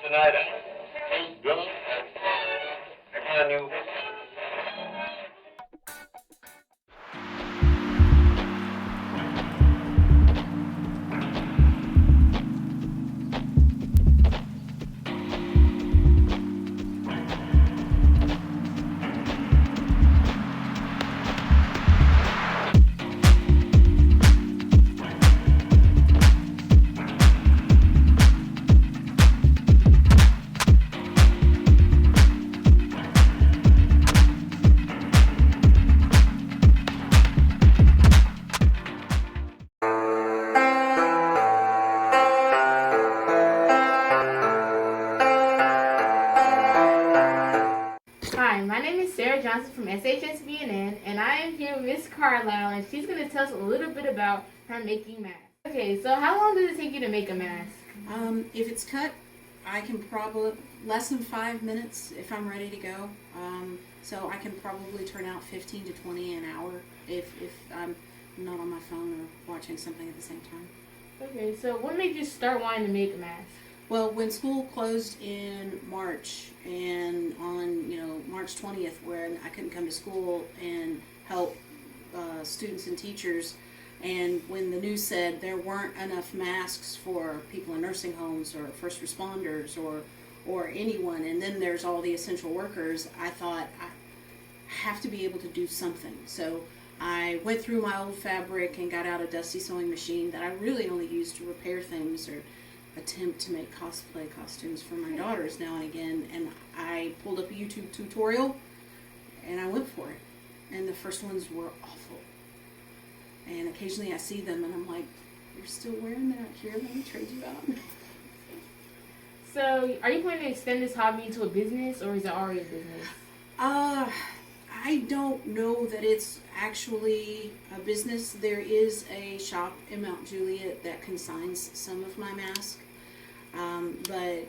tonight, ain't done. I knew. Hi, my name is Sarah Johnson from SHS BNN, and I am here with Miss Carlisle, and she's going to tell us a little bit about her making masks. Okay, so how long does it take you to make a mask? If it's cut, I can probably less than 5 minutes if I'm ready to go. So I can probably turn out 15 to 20 an hour if I'm not on my phone or watching something at the same time. Okay, so what made you start wanting to make a mask? Well, when school closed in March, and on March 20th, when I couldn't come to school and help students and teachers, and when the news said there weren't enough masks for people in nursing homes or first responders or anyone, and then there's all the essential workers, I thought I have to be able to do something. So I went through my old fabric and got out a dusty sewing machine that I really only used to repair things or attempt to make cosplay costumes for my daughters now and again, and I pulled up a YouTube tutorial and I went for it, and the first ones were awful, and occasionally I see them and I'm like, you're still wearing that? Here, let me trade you out. So are you planning to extend this hobby into a business, or is it already a business? I don't know that it's actually a business. There is a shop in Mount Juliet that consigns some of my masks. But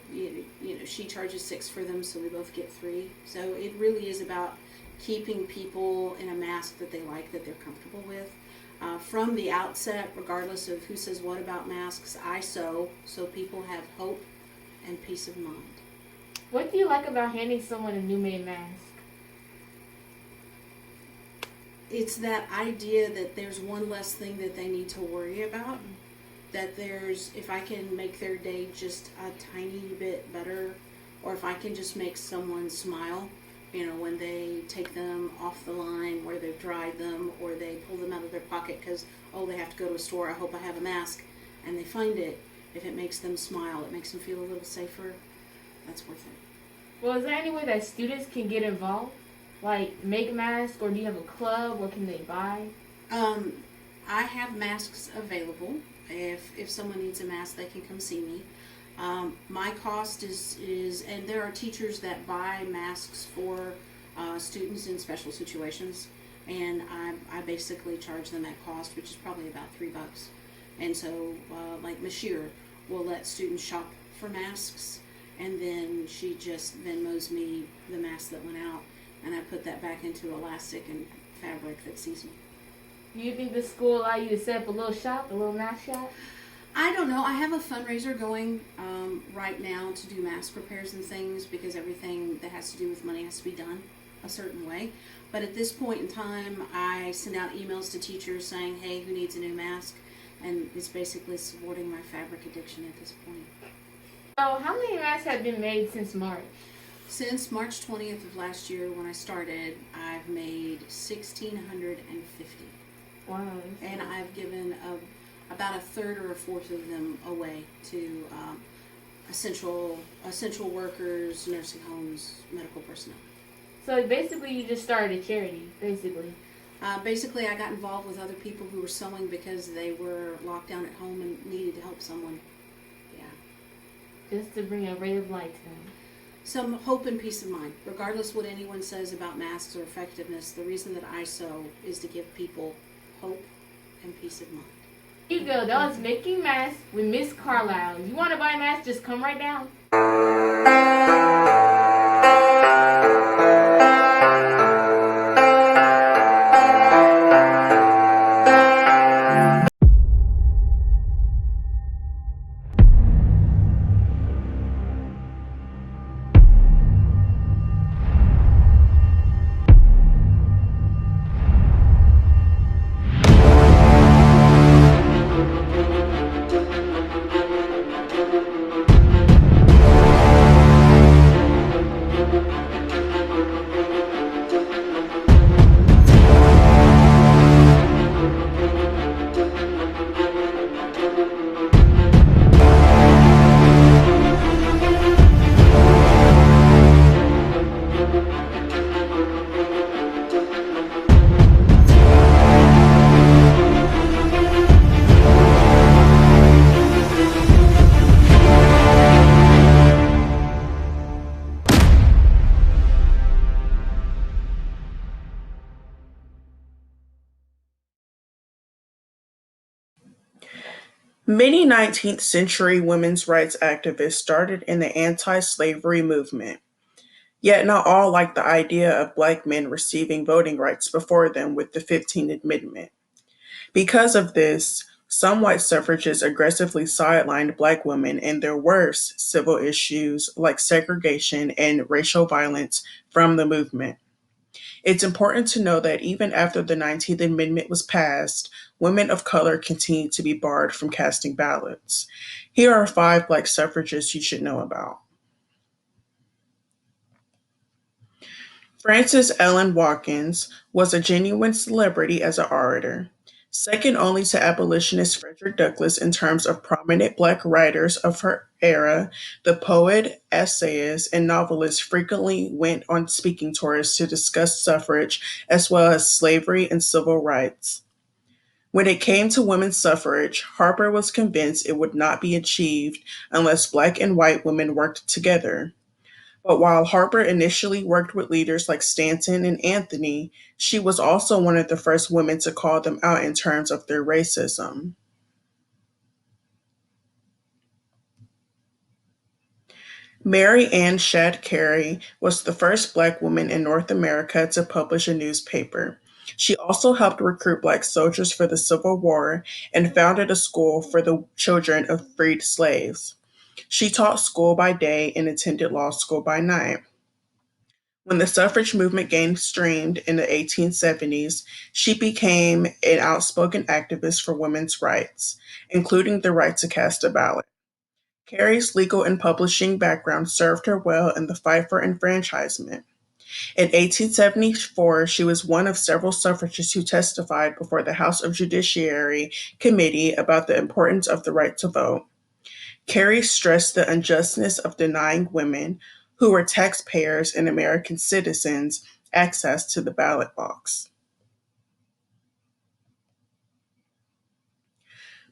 she charges $6 for them, so we both get 3. So it really is about keeping people in a mask that they like, that they're comfortable with. From the outset, regardless of who says what about masks, I sew so people have hope and peace of mind. What do you like about handing someone a new made mask? It's that idea that there's one less thing that they need to worry about. That if I can make their day just a tiny bit better, or if I can just make someone smile, when they take them off the line where they've dried them, or they pull them out of their pocket because, they have to go to a store, I hope I have a mask, and they find it. If it makes them smile, it makes them feel a little safer, that's worth it. Well, is there any way that students can get involved? Like make masks, or do you have a club? What can they buy? I have masks available. If someone needs a mask, they can come see me. My cost is, and there are teachers that buy masks for students in special situations, and I basically charge them at cost, which is probably about $3. And so, like Miss Shearer will let students shop for masks, and then she just Venmos me the mask that went out, and I put that back into elastic and fabric that sees me. Do you think the school allow you to set up a little shop, a little mask shop? I don't know. I have a fundraiser going right now to do mask repairs and things, because everything that has to do with money has to be done a certain way. But at this point in time, I send out emails to teachers saying, hey, who needs a new mask? And it's basically supporting my fabric addiction at this point. So how many masks have been made since March? Since March 20th of last year when I started, I've made 1,650. Wow. And I've given about a third or a fourth of them away to essential workers, nursing homes, medical personnel. So basically you just started a charity, basically. Basically, I got involved with other people who were sewing because they were locked down at home and needed to help someone. Yeah. Just to bring a ray of light to them. Some hope and peace of mind. Regardless what anyone says about masks or effectiveness, the reason that I sew is to give people hope and peace of mind. Here you go. That was Making Masks with Miss Carlisle. If you want to buy a mask, just come right down. Many 19th century women's rights activists started in the anti slavery movement, yet not all liked the idea of black men receiving voting rights before them with the 15th Amendment. Because of this, some white suffragists aggressively sidelined black women in their worst civil issues like segregation and racial violence from the movement. It's important to know that even after the 19th Amendment was passed, women of color continued to be barred from casting ballots. Here are five black suffragists you should know about. Frances Ellen Watkins was a genuine celebrity as an orator, second only to abolitionist Frederick Douglass in terms of prominent black writers of her era. The poet, essayist, and novelist frequently went on speaking tours to discuss suffrage as well as slavery and civil rights. When it came to women's suffrage, Harper was convinced it would not be achieved unless black and white women worked together. But while Harper initially worked with leaders like Stanton and Anthony, she was also one of the first women to call them out in terms of their racism. Mary Ann Shadd Cary was the first black woman in North America to publish a newspaper. She also helped recruit black soldiers for the Civil War and founded a school for the children of freed slaves. She taught school by day and attended law school by night. When the suffrage movement gained steam in the 1870s, she became an outspoken activist for women's rights, including the right to cast a ballot. Carey's legal and publishing background served her well in the fight for enfranchisement. In 1874, she was one of several suffragists who testified before the House of Judiciary Committee about the importance of the right to vote. Carey stressed the unjustness of denying women, who were taxpayers and American citizens, access to the ballot box.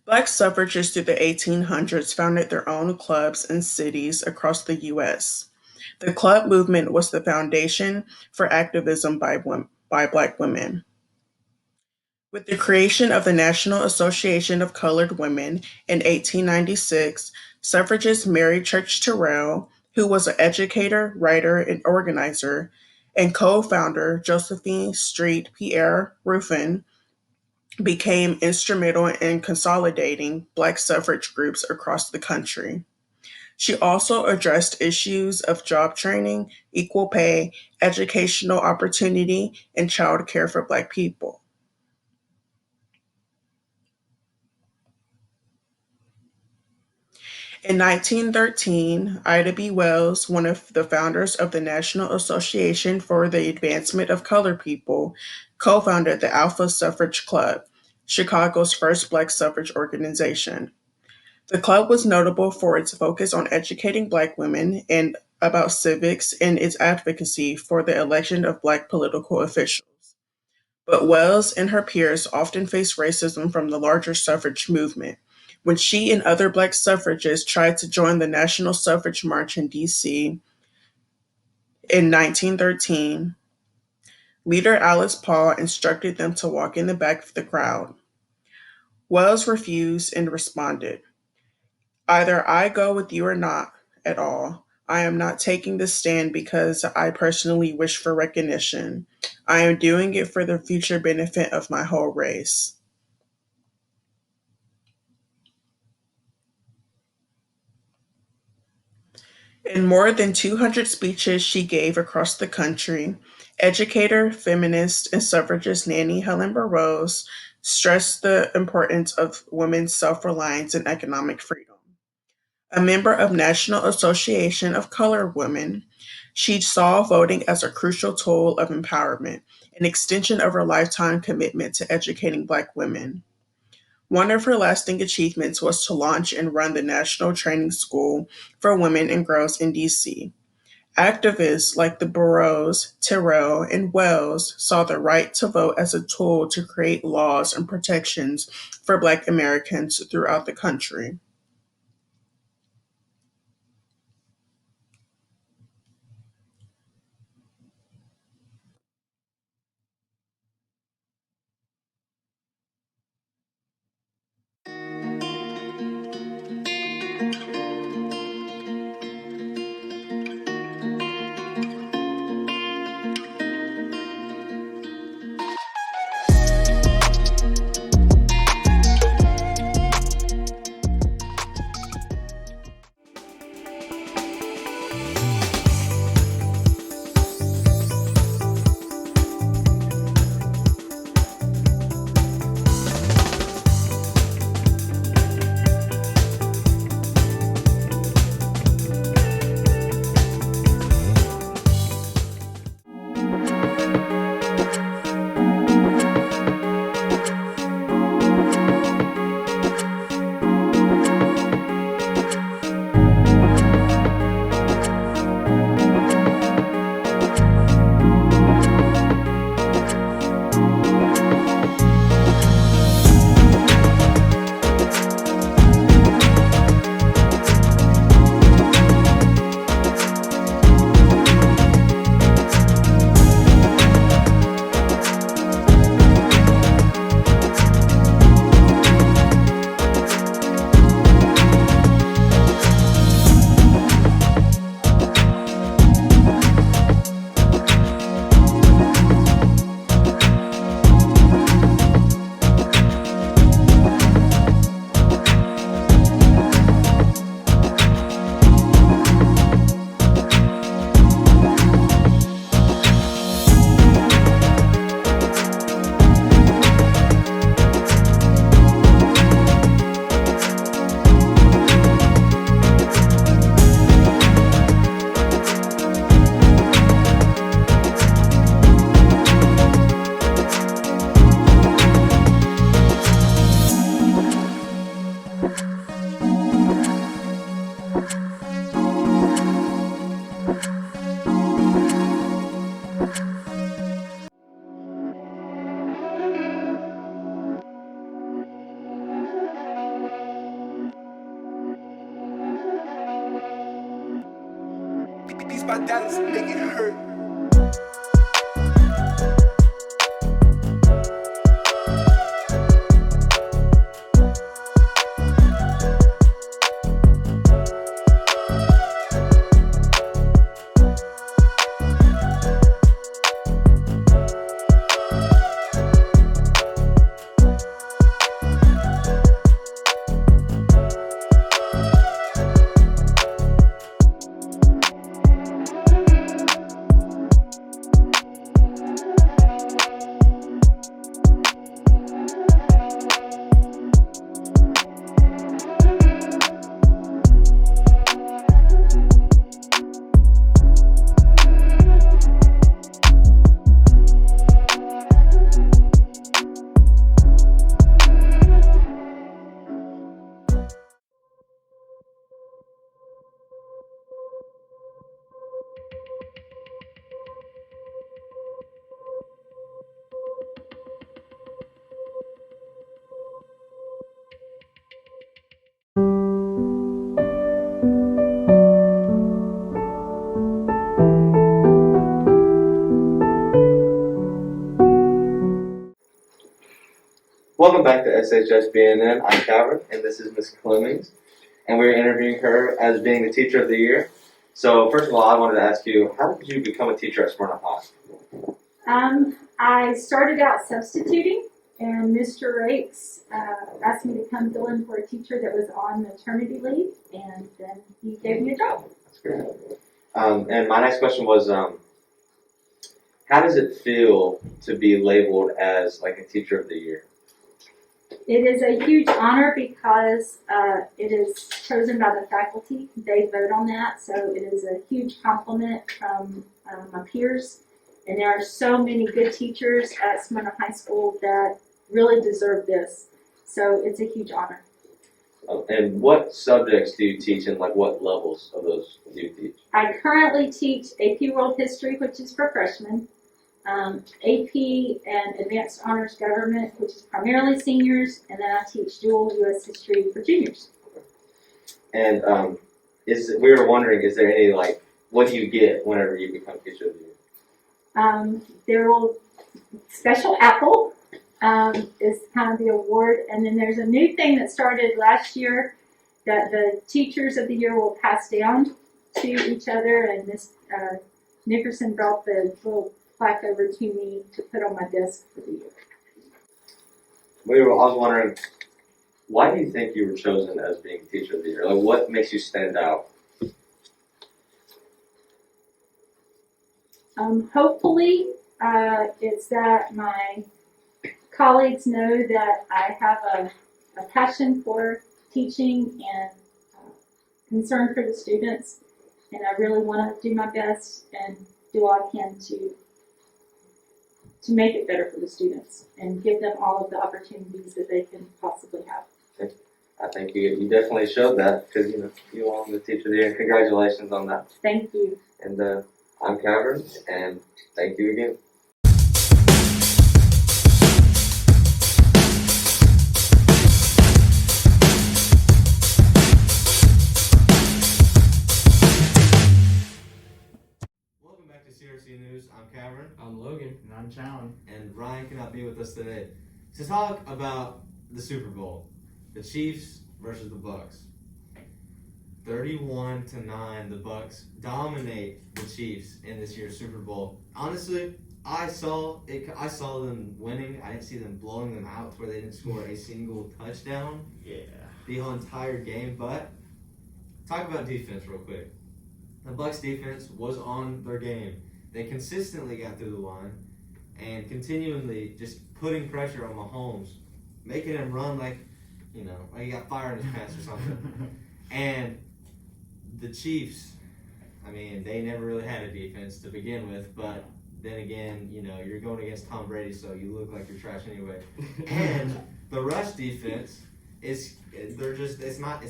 Black suffragists through the 1800s founded their own clubs in cities across the U.S. The club movement was the foundation for activism by Black women. With the creation of the National Association of Colored Women in 1896, suffragist Mary Church Terrell, who was an educator, writer, and organizer, and co-founder Josephine Street Pierre Ruffin, became instrumental in consolidating Black suffrage groups across the country. She also addressed issues of job training, equal pay, educational opportunity, and child care for Black people. In 1913, Ida B. Wells, one of the founders of the National Association for the Advancement of Colored People, co founded the Alpha Suffrage Club, Chicago's first Black suffrage organization. The club was notable for its focus on educating Black women and about civics and its advocacy for the election of Black political officials. But Wells and her peers often faced racism from the larger suffrage movement. When she and other Black suffragists tried to join the National Suffrage March in D.C. in 1913, leader Alice Paul instructed them to walk in the back of the crowd. Wells refused and responded, "Either I go with you or not at all. I am not taking this stand because I personally wish for recognition. I am doing it for the future benefit of my whole race." In more than 200 speeches she gave across the country, educator, feminist, and suffragist Nannie Helen Burroughs stressed the importance of women's self reliance and economic freedom. A member of National Association of Colored Women, she saw voting as a crucial tool of empowerment, an extension of her lifetime commitment to educating Black women. One of her lasting achievements was to launch and run the National Training School for Women and Girls in D.C. Activists like the Burroughs, Terrell, and Wells saw the right to vote as a tool to create laws and protections for Black Americans throughout the country. by Dallas, make it hurt. Welcome back to SHS BNN. I'm Calvin, and this is Miss Clemons, and we're interviewing her as being the Teacher of the Year. So, first of all, I wanted to ask you, how did you become a teacher at Smyrna High? I started out substituting, and Mr. Rakes asked me to come fill in for a teacher that was on maternity leave, and then he gave me a job. That's great. And my next question was, how does it feel to be labeled as like a Teacher of the Year? It is a huge honor because it is chosen by the faculty. They vote on that, so it is a huge compliment from my peers. And there are so many good teachers at Smyrna High School that really deserve this. So it's a huge honor. And what subjects do you teach, and like what levels of those do you teach? I currently teach AP World History, which is for freshmen, AP and Advanced Honors Government, which is primarily seniors, and then I teach dual U.S. History for juniors. And we were wondering, is there any like, what do you get whenever you become Teacher of the Year? There will Special Apple is kind of the award, and then there's a new thing that started last year that the Teachers of the Year will pass down to each other, and Miss Nickerson brought the little plaque over to me to put on my desk for the year. I was wondering, why do you think you were chosen as being Teacher of the Year? Like, what makes you stand out? Hopefully, it's that my colleagues know that I have a passion for teaching and concern for the students, and I really want to do my best and do all I can to make it better for the students and give them all of the opportunities that they can possibly have. I think you definitely showed that, because you won the Teacher of the Year. Congratulations on that. Thank you. And I'm Calvin, and thank you again. Welcome back to CRC News. I'm Calvin. I'm Logan. And I'm Challen. And Ryan cannot be with us today to talk about the Super Bowl, the Chiefs versus the Bucks. 31-9, the Bucks dominate the Chiefs in this year's Super Bowl. Honestly, I saw them winning. I didn't see them blowing them out to where they didn't score a single touchdown. Yeah. The whole entire game. But talk about defense real quick. The Bucks defense was on their game. They consistently got through the line and continually just putting pressure on Mahomes, making him run like he got fire in his pants or something. And the Chiefs, I mean, they never really had a defense to begin with, but then again, you're going against Tom Brady, so you look like you're trash anyway. And the rush defense it's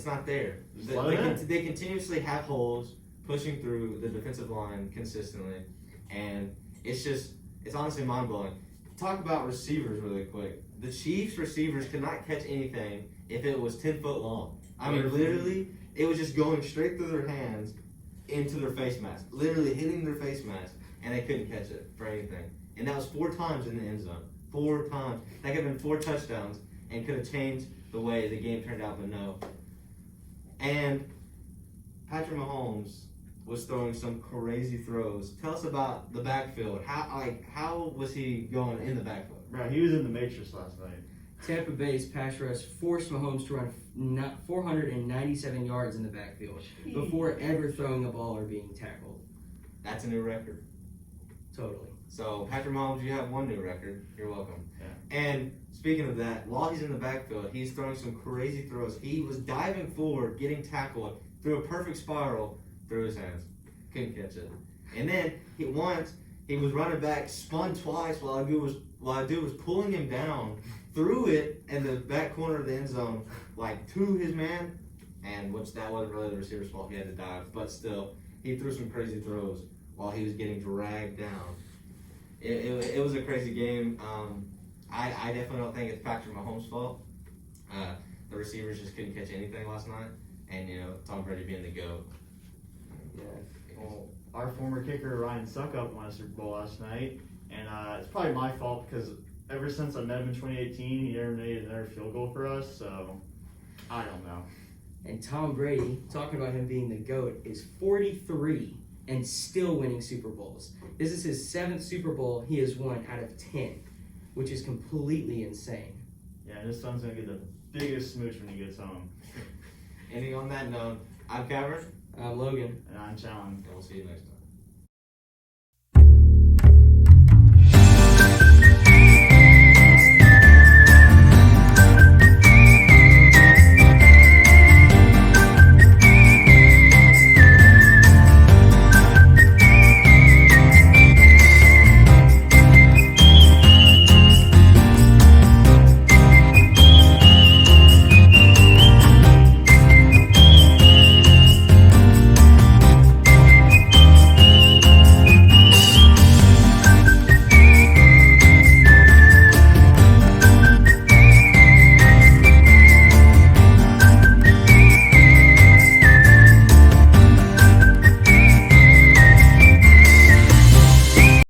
not there. They continuously have holes pushing through the defensive line consistently, and it's honestly mind-blowing. Talk about receivers really quick. The Chiefs receivers could not catch anything if it was 10 foot long. I mean, literally, it was just going straight through their hands, into their face mask, literally hitting their face mask, and they couldn't catch it for anything. And that was 4 times in the end zone. 4 times. That could have been 4 touchdowns and could have changed the way the game turned out, but no. And Patrick Mahomes was throwing some crazy throws. Tell us about the backfield. How was he going in the backfield? Bro, he was in the Matrix last night. Tampa Bay's pass rush forced Mahomes to run 497 yards in the backfield before ever throwing a ball or being tackled. That's a new record. Totally. So, Patrick Mahomes, you have 1 new record. You're welcome. Yeah. And speaking of that, while he's in the backfield, he's throwing some crazy throws. He was diving forward, getting tackled, threw a perfect spiral through his hands. Couldn't catch it. And then he was running back, spun twice while a dude was pulling him down, threw it in the back corner of the end zone, like to his man, and which that wasn't really the receiver's fault. He had to dive, but still, he threw some crazy throws while he was getting dragged down. It was a crazy game. I definitely don't think it's Patrick Mahomes' fault. The receivers just couldn't catch anything last night, and Tom Brady being the GOAT. Yeah. Well, our former kicker Ryan Suckup won a Super Bowl last night, and it's probably my fault because ever since I met him in 2018, he never made another field goal for us. So I don't know. And Tom Brady, talking about him being the GOAT, is 43 and still winning Super Bowls. This is his 7th Super Bowl he has won out of 10, which is completely insane. Yeah, his son's gonna get the biggest smooch when he gets home. Ending on that note, I'm Cameron. Logan. And I'm Challen. And we'll see you next time.